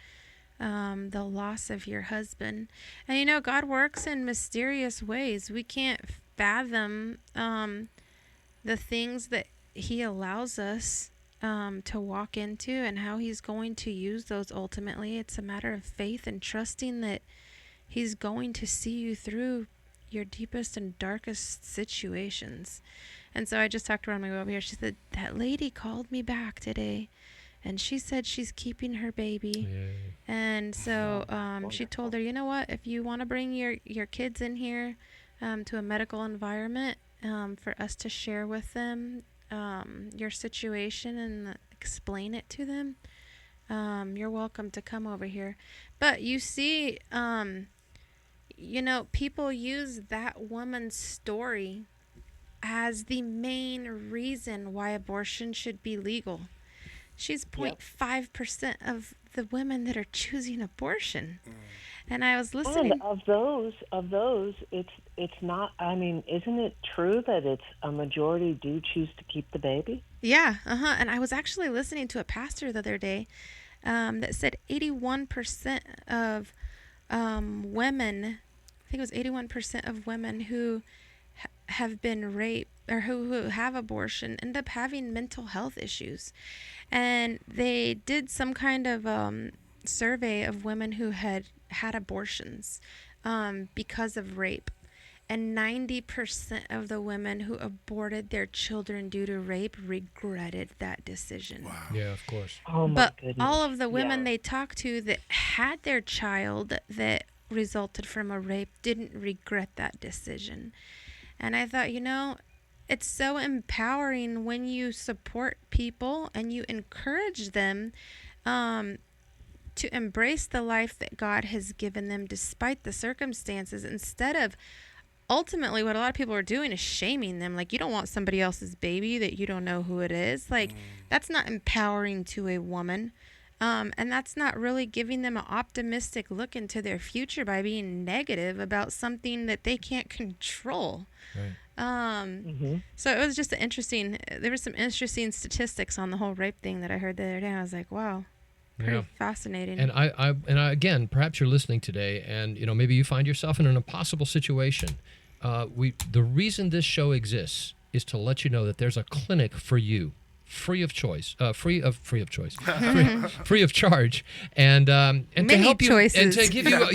[SPEAKER 3] the loss of your husband. And you know, God works in mysterious ways. We can't fathom the things that he allows us to walk into, and how he's going to use those ultimately. It's a matter of faith and trusting that he's going to see you through your deepest and darkest situations. And so I just talked to her on my way over here. She said, that lady called me back today, and she said she's keeping her baby.
[SPEAKER 2] Yay.
[SPEAKER 3] And so she told her, you know what, if you want to bring your kids in here to a medical environment for us to share with them your situation and explain it to them, You're welcome to come over here. But you see, people use that woman's story as the main reason why abortion should be legal. She's
[SPEAKER 5] Yep.
[SPEAKER 3] 0.5% of the women that are choosing abortion. And I was
[SPEAKER 5] And
[SPEAKER 3] listening.
[SPEAKER 5] of those, it's not. I mean, isn't it true that it's a majority do choose to keep the baby?
[SPEAKER 3] Yeah, and I was actually listening to a pastor the other day that said 81% of women, I think it was 81% of women who have been raped or who have abortion end up having mental health issues. And they did some kind of survey of women who had abortions because of rape. And 90% of the women who aborted their children due to rape regretted that decision.
[SPEAKER 4] Wow.
[SPEAKER 2] Yeah, of course.
[SPEAKER 5] Oh my
[SPEAKER 3] But
[SPEAKER 5] goodness!
[SPEAKER 3] all of the women
[SPEAKER 5] Yeah.
[SPEAKER 3] they talked to that had their child that resulted from a rape didn't regret that decision. And I thought, it's so empowering when you support people and you encourage them to embrace the life that God has given them despite the circumstances, instead of ultimately what a lot of people are doing is shaming them. Like, you don't want somebody else's baby that you don't know who it is. Like, that's not empowering to a woman. And that's not really giving them an optimistic look into their future by being negative about something that they can't control.
[SPEAKER 2] Right.
[SPEAKER 3] So it was just there were some interesting statistics on the whole rape thing that I heard the other day. I was like, wow, pretty
[SPEAKER 2] Yeah.
[SPEAKER 3] fascinating.
[SPEAKER 2] And I again, perhaps you're listening today, and maybe you find yourself in an impossible situation. The reason this show exists is to let you know that there's a clinic for you, free of choice, free of charge, and to
[SPEAKER 3] Many
[SPEAKER 2] help you and
[SPEAKER 3] choices.
[SPEAKER 2] to give you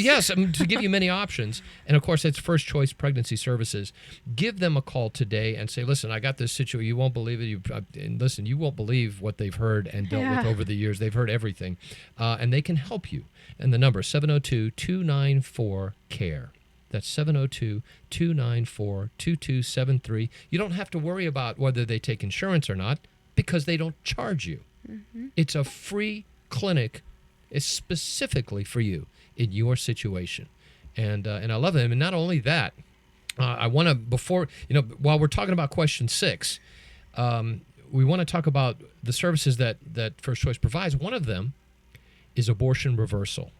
[SPEAKER 2] to give you many options. And of course, it's First Choice Pregnancy Services. Give them a call today and say, listen, I got this situation. You won't believe it. And listen, you won't believe what they've heard and dealt with over the years. They've heard everything, and they can help you. And the number is 702-294-CARE. That's 702-294-2273. You don't have to worry about whether they take insurance or not, because they don't charge you. It's a free clinic. It's specifically for you in your situation. And I love them. And not only that, I want to, while we're talking about question 6, we want to talk about the services that First Choice provides. One of them is abortion reversal.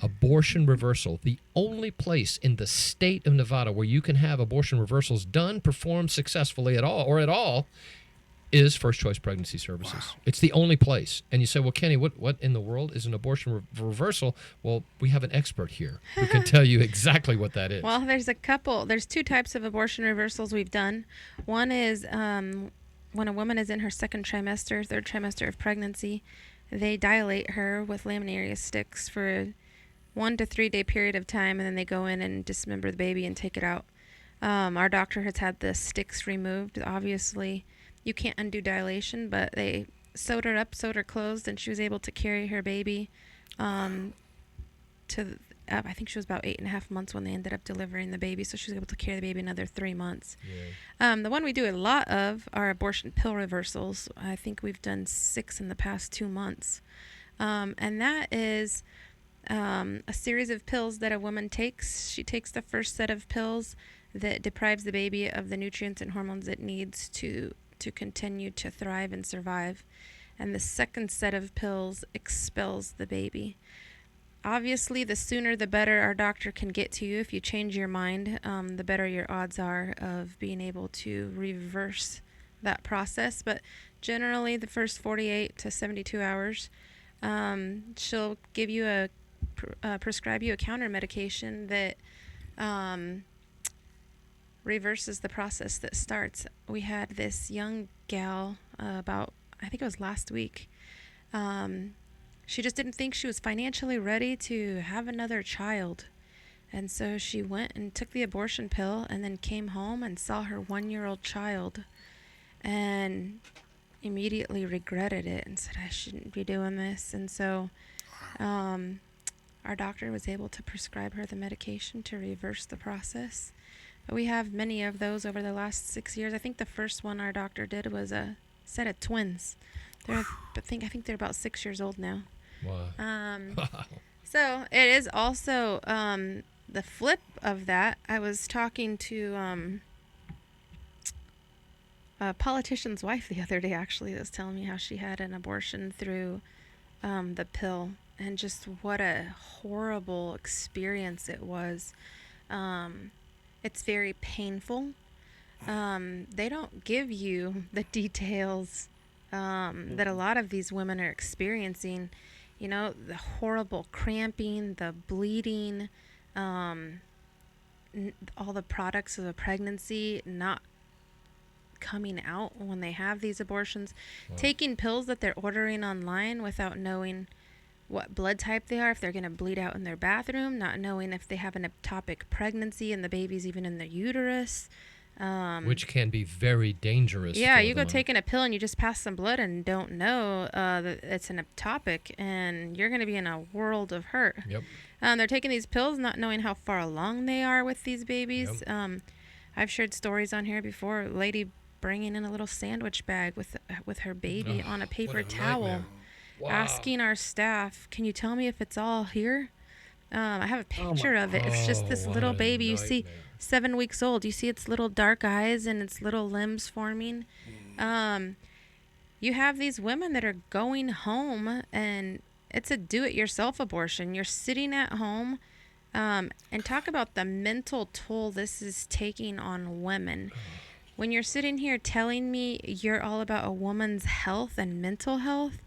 [SPEAKER 2] Abortion reversal, the only place in the state of Nevada where you can have abortion reversals done, performed successfully at all, is First Choice Pregnancy Services. Wow. It's the only place. And you say, well, Kenny, what in the world is an abortion reversal? Well, we have an expert here who can tell you exactly what that is.
[SPEAKER 3] Well, there's 2 types of abortion reversals we've done. One is when a woman is in her third trimester of pregnancy, they dilate her with laminarius sticks for a 1 to 3 day period of time, and then they go in and dismember the baby and take it out. Our doctor has had the sticks removed. Obviously, you can't undo dilation, but they sewed her closed, and she was able to carry her baby I think she was about 8.5 months when they ended up delivering the baby, so she was able to carry the baby another 3 months.
[SPEAKER 2] Yeah.
[SPEAKER 3] The one we do a lot of are abortion pill reversals. I think we've done 6 in the past 2 months. And that is a series of pills that a woman takes. She takes the first set of pills that deprives the baby of the nutrients and hormones it needs to continue to thrive and survive. And the second set of pills expels the baby. Obviously, the sooner the better our doctor can get to you. If you change your mind, the better your odds are of being able to reverse that process. But generally, the first 48 to 72 hours, she'll give you prescribe you a counter medication that reverses the process that starts. We had this young gal I think it was last week. She just didn't think she was financially ready to have another child. And so she went and took the abortion pill and then came home and saw her 1-year-old child and immediately regretted it and said, I shouldn't be doing this. And so our doctor was able to prescribe her the medication to reverse the process. But we have many of those over the last 6 years. I think the first one our doctor did was a set of twins I think they're about 6 years old now.
[SPEAKER 2] Wow. Wow.
[SPEAKER 3] So it is also the flip of that. I was talking to a politician's wife the other day, actually, that was telling me how she had an abortion through the pill, and just what a horrible experience it was. It's very painful. They don't give you the details that a lot of these women are experiencing. You know, the horrible cramping, the bleeding, all the products of a pregnancy not coming out when they have these abortions, taking pills that they're ordering online without knowing what blood type they are, if they're going to bleed out in their bathroom, not knowing if they have an ectopic pregnancy and the baby's even in the uterus.
[SPEAKER 2] Which can be very dangerous.
[SPEAKER 3] Yeah,
[SPEAKER 2] for
[SPEAKER 3] you go
[SPEAKER 2] them.
[SPEAKER 3] taking a pill and you just pass some blood and don't know that it's an ectopic, and you're going to be in a world of hurt.
[SPEAKER 2] Yep.
[SPEAKER 3] They're taking these pills not knowing how far along they are with these babies.
[SPEAKER 2] Yep.
[SPEAKER 3] I've shared stories on here before. A lady bringing in a little sandwich bag with her baby on a paper towel,
[SPEAKER 2] nightmare. Wow.
[SPEAKER 3] asking our staff, "Can you tell me if it's all here?" I have a picture of it. It's just this
[SPEAKER 2] what
[SPEAKER 3] little
[SPEAKER 2] a
[SPEAKER 3] baby. You see,
[SPEAKER 2] nightmare.
[SPEAKER 3] 7 weeks old. You see its little dark eyes and its little limbs forming. You have these women that are going home, and it's a do-it-yourself abortion. You're sitting at home, and talk about the mental toll this is taking on women. When you're sitting here telling me you're all about a woman's health and mental health,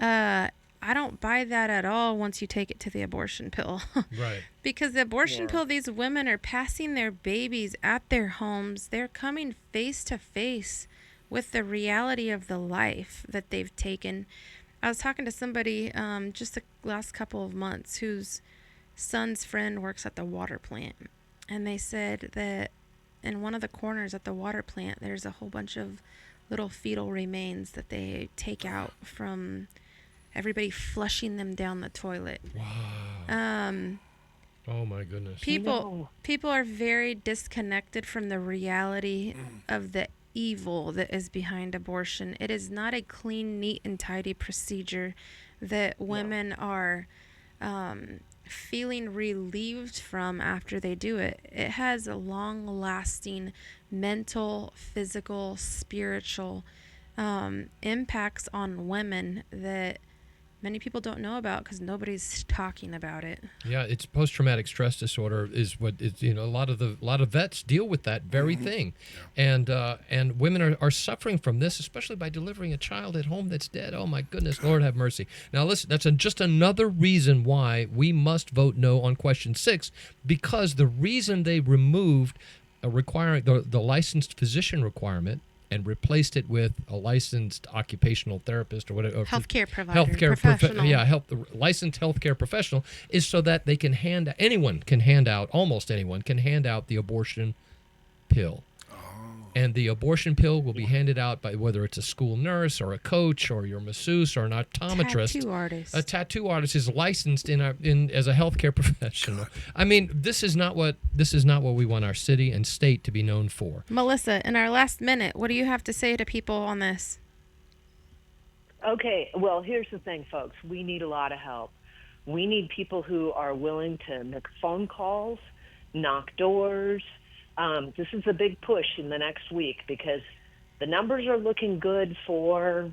[SPEAKER 3] I don't buy that at all once you take it to the abortion pill.
[SPEAKER 2] Right.
[SPEAKER 3] Because the abortion pill, these women are passing their babies at their homes. They're coming face to face with the reality of the life that they've taken. I was talking to somebody just the last couple of months whose son's friend works at the water plant. And they said that in one of the corners at the water plant, there's a whole bunch of little fetal remains that they take out from everybody flushing them down the toilet.
[SPEAKER 2] Wow. Oh my goodness.
[SPEAKER 3] People are very disconnected from the reality of the evil that is behind abortion. It is not a clean, neat, and tidy procedure that women are feeling relieved from after they do it. It has a long-lasting mental, physical, spiritual impacts on women that many people don't know about because nobody's talking about it.
[SPEAKER 2] Yeah, it's post-traumatic stress disorder is what it's, a lot of vets deal with that very thing. Yeah. And women are suffering from this, especially by delivering a child at home that's dead. Oh my goodness, Lord have mercy. Now listen, that's just another reason why we must vote no on question 6, because the reason they removed requiring the licensed physician requirement and replaced it with a licensed occupational therapist or whatever.
[SPEAKER 3] Healthcare provider. Professional.
[SPEAKER 2] Licensed healthcare professional is so that they can almost anyone can hand out the abortion pill. And the abortion pill will be handed out by whether it's a school nurse or a coach or your masseuse or an optometrist.
[SPEAKER 3] Tattoo artist.
[SPEAKER 2] A tattoo artist is licensed as a healthcare professional. I mean, this is not what we want our city and state to be known for.
[SPEAKER 3] Melissa, in our last minute, what do you have to say to people on this?
[SPEAKER 5] Okay, well, here's the thing, folks. We need a lot of help. We need people who are willing to make phone calls, knock doors. This is a big push in the next week because the numbers are looking good for,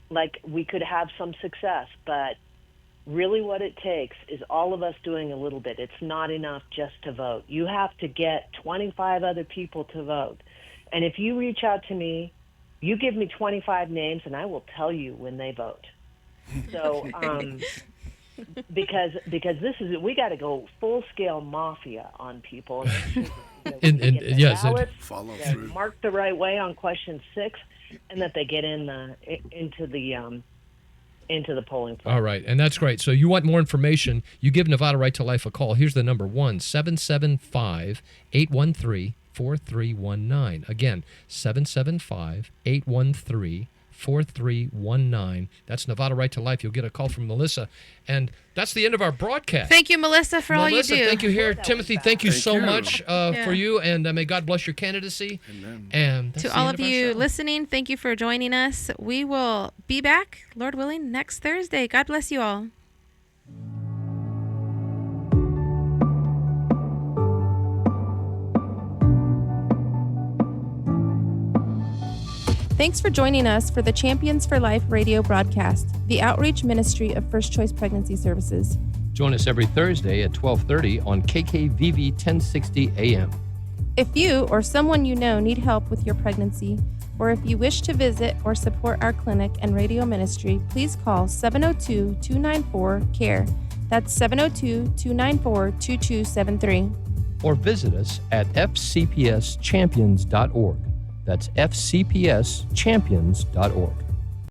[SPEAKER 5] like, we could have some success, but really what it takes is all of us doing a little bit. It's not enough just to vote. You have to get 25 other people to vote. And if you reach out to me, you give me 25 names and I will tell you when they vote. So, because this is, we got to go full scale mafia on people.
[SPEAKER 4] Follow through.
[SPEAKER 5] Mark the right way on question 6, and that they get into the polling place.
[SPEAKER 2] All right, and that's great. So you want more information? You give Nevada Right to Life a call. Here's the number: 1-775-813-4319. Again, 775-813-4319. 888-4319. That's Nevada Right to Life. You'll get a call from Melissa. And that's the end of our broadcast.
[SPEAKER 3] Thank you, Melissa, for all you
[SPEAKER 2] Melissa,
[SPEAKER 3] do.
[SPEAKER 2] thank you here. Timothy, thank you so
[SPEAKER 4] you.
[SPEAKER 2] much for you, and may God bless your candidacy.
[SPEAKER 4] Amen.
[SPEAKER 2] And that's
[SPEAKER 3] To
[SPEAKER 2] the
[SPEAKER 3] all
[SPEAKER 2] end
[SPEAKER 3] of
[SPEAKER 2] our
[SPEAKER 3] you
[SPEAKER 2] show.
[SPEAKER 3] listening, thank you for joining us. We will be back, Lord willing, next Thursday. God bless you all.
[SPEAKER 1] Thanks for joining us for the Champions for Life radio broadcast, the outreach ministry of First Choice Pregnancy Services.
[SPEAKER 2] Join us every Thursday at 12:30 on KKVV 1060 AM.
[SPEAKER 1] If you or someone you know need help with your pregnancy, or if you wish to visit or support our clinic and radio ministry, please call 702-294-CARE. That's 702-294-2273.
[SPEAKER 2] Or visit us at fcpschampions.org. That's fcpschampions.org.